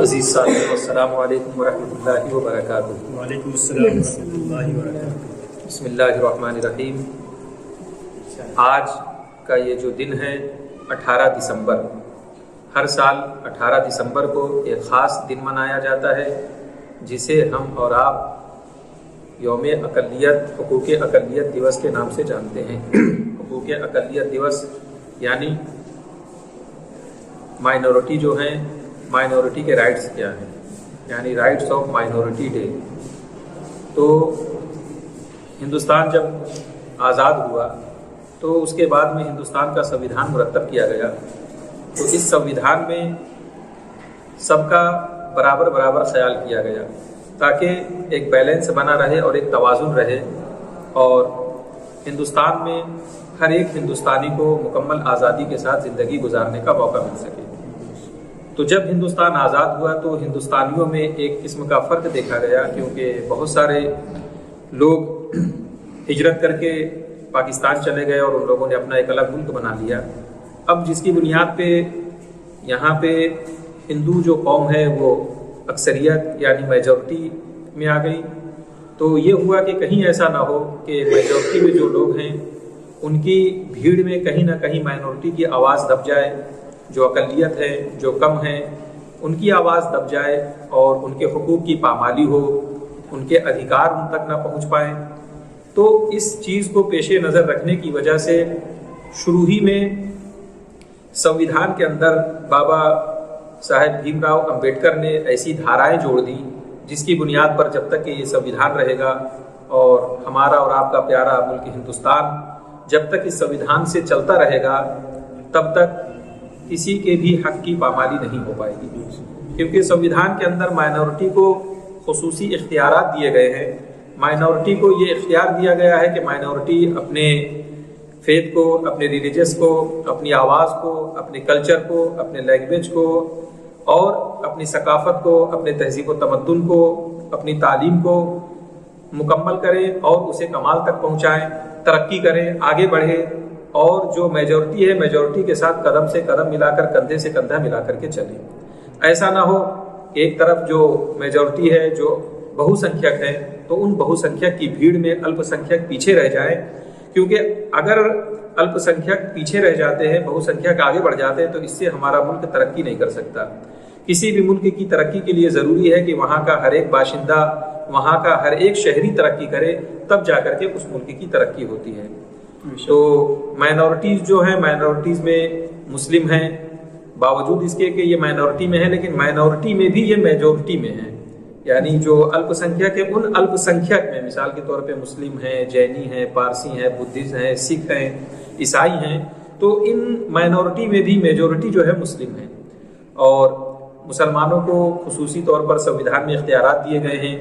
عزیز ساتھیو، السلام علیکم ورحمۃ اللہ وبرکاتہ۔ وعلیکم السلام ورحمۃ اللہ وبرکاتہ۔ بسم اللہ الرحمن الرحیم۔ آج کا یہ جو دن ہے 18 دسمبر، ہر سال 18 دسمبر کو ایک خاص دن منایا جاتا ہے جسے ہم اور آپ یوم اقلیت، حقوق اقلیت دیوس کے نام سے جانتے ہیں۔ حقوق اقلیت دیوس یعنی مائنورٹی جو ہیں، مائنورٹی کے رائٹس کیا ہیں، یعنی رائٹس آف مائنورٹی ڈے۔ تو ہندوستان جب آزاد ہوا تو اس کے بعد میں ہندوستان کا سنویدھان مرتب کیا گیا، تو اس سنویدھان میں سب کا برابر برابر خیال کیا گیا تاکہ ایک بیلنس بنا رہے اور ایک توازن رہے، اور ہندوستان میں ہر ایک ہندوستانی کو مکمل آزادی کے ساتھ زندگی گزارنے کا موقع مل سکے۔ تو جب ہندوستان آزاد ہوا تو ہندوستانیوں میں ایک قسم کا فرق دیکھا گیا، کیونکہ بہت سارے لوگ ہجرت کر کے پاکستان چلے گئے اور ان لوگوں نے اپنا ایک الگ ملک بنا لیا۔ اب جس کی بنیاد پہ یہاں پہ ہندو جو قوم ہے وہ اکثریت یعنی میجورٹی میں آ گئی، تو یہ ہوا کہ کہیں ایسا نہ ہو کہ میجورٹی میں جو لوگ ہیں ان کی بھیڑ میں کہیں نہ کہیں مائنورٹی کی آواز دب جائے، جو اقلیت ہے، جو کم ہیں، ان کی آواز دب جائے اور ان کے حقوق کی پامالی ہو، ان کے ادھیکار ان تک نہ پہنچ پائیں۔ تو اس چیز کو پیش نظر رکھنے کی وجہ سے شروع ہی میں سنویدھان کے اندر بابا صاحب بھیم راؤ امبیڈکر نے ایسی دھارائیں جوڑ دی جس کی بنیاد پر جب تک کہ یہ سنویدھان رہے گا اور ہمارا اور آپ کا پیارا ملک ہندوستان جب تک اس سنویدھان سے چلتا رہے گا تب تک کسی کے بھی حق کی پامالی نہیں ہو پائے گی، کیونکہ سنویدھان کے اندر مائنورٹی کو خصوصی اختیارات دیے گئے ہیں۔ مائنورٹی کو یہ اختیار دیا گیا ہے کہ مائنورٹی اپنے فیتھ کو، اپنے ریلیجس کو، اپنی آواز کو، اپنے کلچر کو، اپنے لینگویج کو اور اپنی ثقافت کو، اپنے تہذیب و تمدن کو، اپنی تعلیم کو مکمل کریں اور اسے کمال تک پہنچائیں، ترقی کریں، آگے بڑھے، اور جو میجورٹی ہے میجورٹی کے ساتھ قدم سے قدم ملا کر، کندھے سے کندھا ملا کر کے چلیں۔ ایسا نہ ہو ایک طرف جو میجورٹی ہے، جو بہو سنکھیک ہے، تو ان بہو سنکھیک کی بھیڑ میں الپ سنکھیک پیچھے رہ جائیں، کیونکہ اگر الپ سنکھیک پیچھے رہ جاتے ہیں، بہو سنکھیک آگے بڑھ جاتے ہیں، تو اس سے ہمارا ملک ترقی نہیں کر سکتا۔ کسی بھی ملک کی ترقی کے لیے ضروری ہے کہ وہاں کا ہر ایک باشندہ، وہاں کا ہر ایک شہری ترقی کرے، تب جا کر کے اس ملک کی ترقی ہوتی ہے۔ تو مائنورٹیز جو ہیں، مائنورٹیز میں مسلم ہیں، باوجود اس کے کہ یہ مائنورٹی میں ہے، لیکن مائنورٹی میں بھی یہ میجورٹی میں ہے، یعنی جو الپ سنکھیک ہے ان الپ سنکھیک میں مثال کے طور پہ مسلم ہیں، جینی ہیں، پارسی ہیں، بدھسٹ ہیں، سکھ ہیں، عیسائی ہیں، تو ان مائنورٹی میں بھی میجورٹی جو ہے مسلم ہیں، اور مسلمانوں کو خصوصی طور پر سنویدھان میں اختیارات دیے گئے ہیں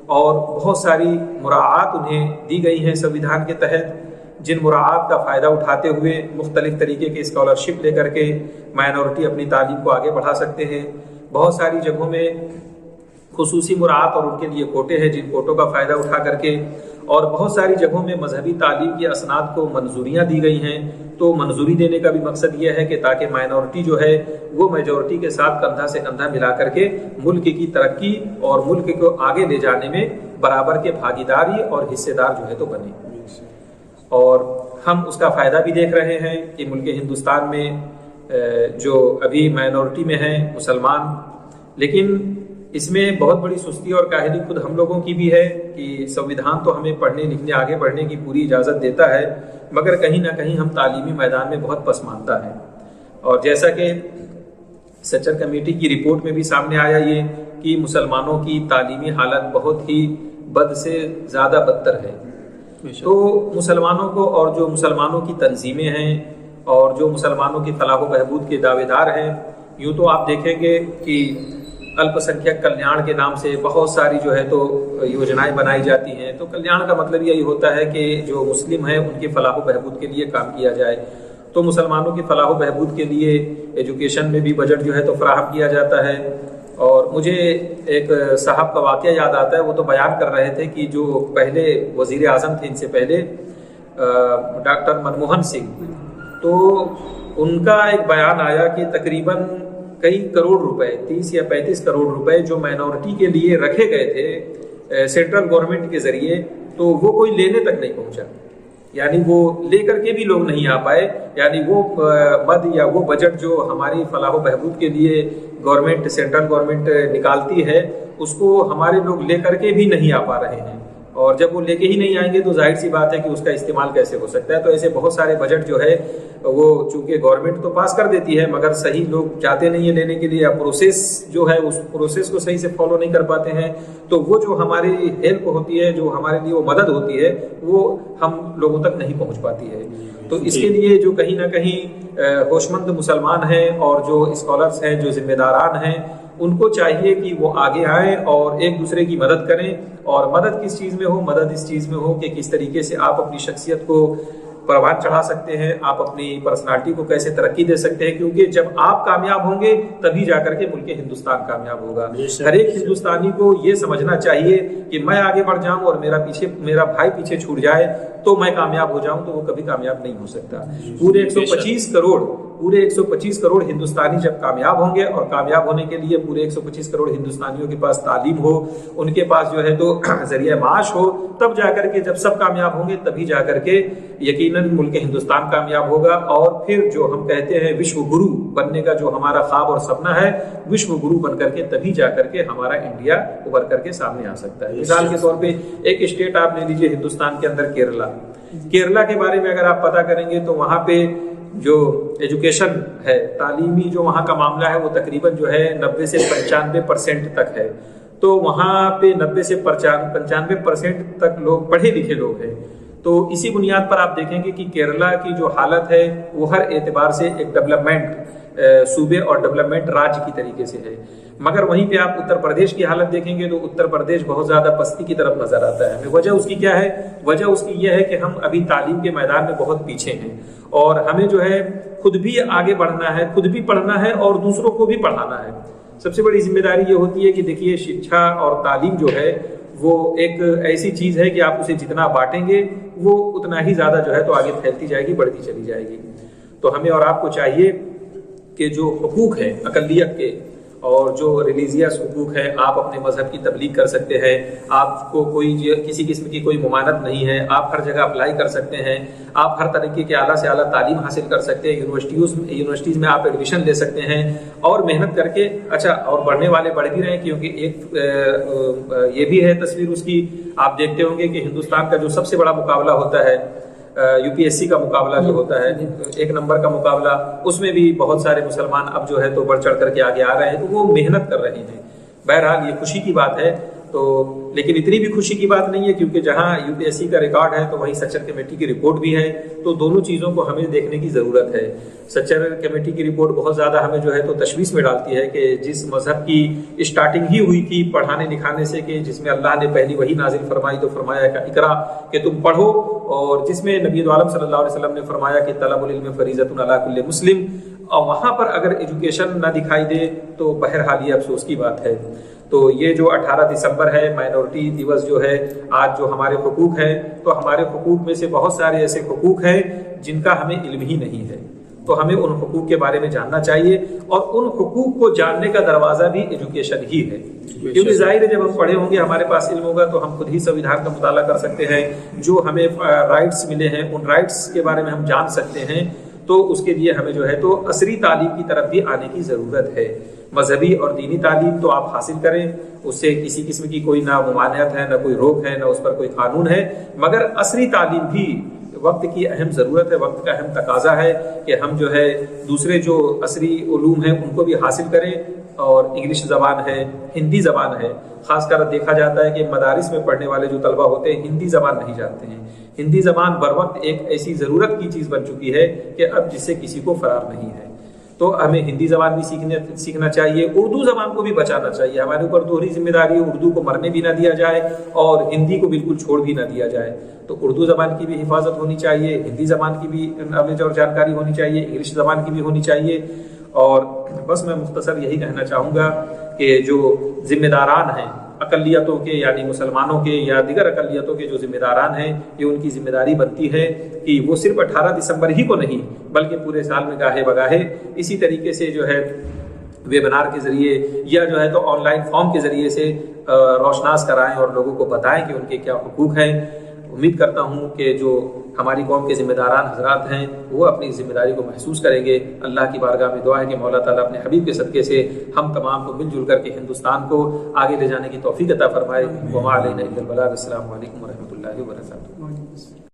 اور بہت ساری مراعات انہیں دی گئی ہیں سنویدھان کے تحت، جن مراعات کا فائدہ اٹھاتے ہوئے مختلف طریقے کے اسکالرشپ لے کر کے مائنورٹی اپنی تعلیم کو آگے بڑھا سکتے ہیں۔ بہت ساری جگہوں میں خصوصی مراعات اور ان کے لیے کوٹے ہیں جن کوٹوں کا فائدہ اٹھا کر کے، اور بہت ساری جگہوں میں مذہبی تعلیم کی اسناد کو منظوریاں دی گئی ہیں۔ تو منظوری دینے کا بھی مقصد یہ ہے کہ تاکہ مائنورٹی جو ہے وہ میجورٹی کے ساتھ کندھا سے کندھا ملا کر کے ملک کی ترقی اور ملک کو آگے لے جانے میں برابر کے بھاگیداری اور حصے دار جو ہے تو بنے۔ اور ہم اس کا فائدہ بھی دیکھ رہے ہیں کہ ملک ہندوستان میں جو ابھی مائنورٹی میں ہیں مسلمان، لیکن اس میں بہت بڑی سستی اور کاہلی خود ہم لوگوں کی بھی ہے کہ سنویدھان تو ہمیں پڑھنے لکھنے آگے بڑھنے کی پوری اجازت دیتا ہے، مگر کہیں نہ کہیں ہم تعلیمی میدان میں بہت پسماندہ ہیں۔ اور جیسا کہ سچر کمیٹی کی رپورٹ میں بھی سامنے آیا یہ کہ مسلمانوں کی تعلیمی حالت بہت ہی بد سے زیادہ بدتر ہے۔ تو مسلمانوں کو، اور جو مسلمانوں کی تنظیمیں ہیں اور جو مسلمانوں کی فلاح و بہبود کے دعوے دار ہیں، یوں تو آپ دیکھیں گے کہ الپ سنکھیک کلیان کے نام سے بہت ساری جو ہے تو یوجنائیں بنائی جاتی ہیں۔ تو کلیان کا مطلب یہی ہوتا ہے کہ جو مسلم ہیں ان کی فلاح و بہبود کے لیے کام کیا جائے۔ تو مسلمانوں کی فلاح و بہبود کے لیے ایجوکیشن میں بھی بجٹ جو ہے تو فراہم کیا جاتا ہے۔ اور مجھے ایک صاحب کا واقعہ یاد آتا ہے، وہ تو بیان کر رہے تھے کہ جو پہلے وزیر اعظم تھے ان سے پہلے ڈاکٹر منموہن سنگھ، تو ان کا ایک بیان آیا کہ تقریباً कई करोड़ रुपए, 30 या 35 करोड़ रुपए जो माइनॉरिटी के लिए रखे गए थे सेंट्रल गवर्नमेंट के जरिए, तो वो कोई लेने तक नहीं पहुंचा, यानी वो लेकर के भी लोग नहीं आ पाए। यानी वो मद या वो बजट जो हमारी फलाह बहबूद के लिए गवर्नमेंट, सेंट्रल गवर्नमेंट निकालती है, उसको हमारे लोग लेकर के भी नहीं आ पा रहे हैं। और जब वो लेके ही नहीं आएंगे तो जाहिर सी बात है कि उसका इस्तेमाल कैसे हो सकता है। तो ऐसे बहुत सारे बजट जो है वो चूंकि गवर्नमेंट तो पास कर देती है, मगर सही लोग जाते नहीं है लेने के लिए, या प्रोसेस जो है उस प्रोसेस को सही से फॉलो नहीं कर पाते हैं, तो वो जो हमारी हेल्प होती है, जो हमारे लिए वो मदद होती है, वो हम लोगों तक नहीं पहुंच पाती है। तो इसके लिए जो कहीं ना कहीं होशमंद मुसलमान हैं और जो स्कॉलर्स हैं, जो जिम्मेदारान हैं, उनको चाहिए कि वो आगे आएं और एक दूसरे की मदद करें। और मदद किस चीज़ में हो? मदद इस चीज़ में हो कि किस तरीके से आप अपनी शख्सियत को परवान चढ़ा सकते हैं, आप अपनी पर्सनालिटी को कैसे तरक्की दे सकते हैं, क्योंकि जब आप कामयाब होंगे तभी जाकर के मुल्क हिंदुस्तान कामयाब होगा। हर एक हिंदुस्तानी को ये समझना चाहिए कि मैं आगे बढ़ जाऊं और मेरा भाई पीछे छूट जाए तो मैं कामयाब हो जाऊं, तो वो कभी कामयाब नहीं हो सकता। पूरे 125 करोड़ हिंदुस्तानी जब कामयाब होंगे, और कामयाब होने के लिए पूरे 125 करोड़ हिंदुस्तानियों के पास तालीम हो, उनके पास जो है तो जरिया माश हो, तब जाकर के जब सब कामयाब होंगे तभी जाकर के यकीनन मुल्क हिंदुस्तान कामयाब होगा। और फिर जो हम कहते हैं विश्व गुरु बनने का जो हमारा ख्वाब और सपना है, विश्व गुरु बन करके तभी जाकर के हमारा इंडिया उभर करके सामने आ सकता है। मिसाल के तौर पे एक स्टेट आप ले लीजिए हिंदुस्तान के अंदर, केरला के बारे में अगर आप पता करेंगे तो वहाँ पे जो एजुकेशन है, तालीमी जो वहाँ का मामला है, वो तकरीबन जो है 90 से 95% तक है। तो वहाँ पे 90 से 95% तक लोग पढ़े लिखे लोग हैं। तो इसी बुनियाद पर आप देखेंगे कि केरला की जो हालत है वो हर एतबार से एक डेवलपमेंट सूबे और डेवलपमेंट राज्य की तरीके से है। मगर वहीं पे आप उत्तर प्रदेश की हालत देखेंगे तो उत्तर प्रदेश बहुत ज्यादा पस्ती की तरफ नजर आता है। वजह उसकी क्या है? वजह उसकी यह है कि हम अभी तालीम के मैदान में बहुत पीछे हैं, और हमें जो है खुद भी आगे बढ़ना है, खुद भी पढ़ना है और दूसरों को भी पढ़ाना है। सबसे बड़ी जिम्मेदारी ये होती है कि देखिए, शिक्षा और तालीम जो है वो एक ऐसी चीज है कि आप उसे जितना बांटेंगे वो उतना ही ज्यादा जो है तो आगे फैलती जाएगी, बढ़ती चली जाएगी। तो हमें और आपको चाहिए कि जो हुकूक है अकलियत के, और जो रिलीजियस हुकूक है, आप अपने मजहब की तबलीग कर सकते हैं, आपको कोई किसी किस्म की कोई मुमानत नहीं है, आप हर जगह अप्लाई कर सकते हैं, आप हर तरीके के आला से आला तालीम हासिल कर सकते हैं, यूनिवर्सिटीज़ में आप एडमिशन ले सकते हैं, और मेहनत करके अच्छा, और बढ़ने वाले बढ़ भी रहे हैं। क्योंकि एक ये भी है तस्वीर उसकी, आप देखते होंगे कि हिंदुस्तान का जो सबसे बड़ा मुकाबला होता है, यूपीएससी का मुकाबला जो होता है, 1 नंबर का मुकाबला, उसमें भी बहुत सारे मुसलमान अब जो है तो बढ़ चढ़ करके आगे आ रहे हैं। तो वो मेहनत कर रहे हैं। बहरहाल ये खुशी की बात है। तो लेकिन इतनी भी खुशी की बात नहीं है, क्योंकि जहां यूपीएससी का रिकॉर्ड है तो वहीं सच्चर कमेटी की रिपोर्ट भी है। तो दोनों चीज़ों को हमें देखने की ज़रूरत है। सच्चर कमेटी की रिपोर्ट बहुत ज़्यादा हमें जो है तो तशवीश में डालती है कि जिस मजहब की स्टार्टिंग ही हुई थी पढ़ाने लिखाने से, कि जिसमें अल्लाह ने पहली वही नाजिल फरमाई तो फरमाया कि इकरा, कि तुम पढ़ो, और जिसमें नबी आलम सल्लल्लाहु अलैहि वसल्लम ने फरमाया कि तलबुल इल्म फरीज़तुन अला कुल्लि मुस्लिम, और वहाँ पर अगर एजुकेशन ना दिखाई दे तो बहरहाल ये अफसोस की बात है। तो ये जो 18 दिसंबर है, माइनॉरिटी दिवस जो है, आज जो हमारे हुकूक हैं, तो हमारे हुकूक में से बहुत सारे ऐसे हुकूक हैं जिनका हमें इल्म ही नहीं है। तो हमें उन हुकूक के बारे में जानना चाहिए, और उन हुकूक को जानने का दरवाज़ा भी एजुकेशन ही है। क्योंकि जाहिर है जब हम पढ़े होंगे, हमारे पास इल्म होगा, तो हम खुद ही संविधान का मुताला कर सकते हैं, जो हमें राइट्स मिले हैं उन राइट्स के बारे में हम जान सकते हैं। तो उसके लिए हमें जो है तो असरी तालीम की तरफ भी आने की ज़रूरत है। मजहबी और दीनी तालीम तो आप हासिल करें, उससे किसी किस्म की कोई ना मुमानियत है, ना कोई रोक है, ना उस पर कोई कानून है, मगर असरी तालीम भी वक्त की अहम ज़रूरत है, वक्त का अहम तकाजा है कि हम जो है दूसरे जो असरी उलूम हैं उनको भी हासिल करें। और इंग्लिश ज़बान है, हिंदी ज़बान है, ख़ासकर देखा जाता है कि मदारिस में पढ़ने वाले जो तलबा होते हैं हिंदी ज़बान नहीं जानते हैं। हिंदी ज़बान बर वक्त एक ऐसी ज़रूरत की चीज़ बन चुकी है कि अब जिससे किसी को फ़रार नहीं है। तो हमें हिंदी ज़बान भी सीखना चाहिए, उर्दू ज़बान को भी बचाना चाहिए। हमारे ऊपर दोहरी जिम्मेदारी है, उर्दू को मरने भी ना दिया जाए और हिंदी को बिल्कुल छोड़ भी ना दिया जाए। तो उर्दू ज़बान की भी हिफाजत होनी चाहिए, हिंदी ज़बान की भी नॉलेज और जानकारी होनी चाहिए, इंग्लिश ज़बान की भी होनी चाहिए। और बस मैं मुख्तसर यही कहना चाहूँगा कि जो जिम्मेदारान हैं अकलियतों के, यानी मुसलमानों के या दिगर अकलियतों के जो जिम्मेदारान हैं, ये उनकी जिम्मेदारी बनती है कि वो सिर्फ 18 दिसंबर ही को नहीं बल्कि पूरे साल में गाहे बगाहे इसी तरीके से जो है ویبنار کے ذریعے یا جو ہے تو آن لائن فارم کے ذریعے سے روشناس کرائیں اور لوگوں کو بتائیں کہ ان کے کیا حقوق ہیں۔ امید کرتا ہوں کہ جو ہماری قوم کے ذمہ داران حضرات ہیں وہ اپنی ذمہ داری کو محسوس کریں گے۔ اللہ کی بارگاہ میں دعا ہے کہ مولا تعالیٰ اپنے حبیب کے صدقے سے ہم تمام کو مل جل کر کے ہندوستان کو آگے لے جانے کی توفیق عطا فرمائے۔ وما علینا الا البلاغ۔ السلام علیکم ورحمۃ اللہ وبرکاتہ۔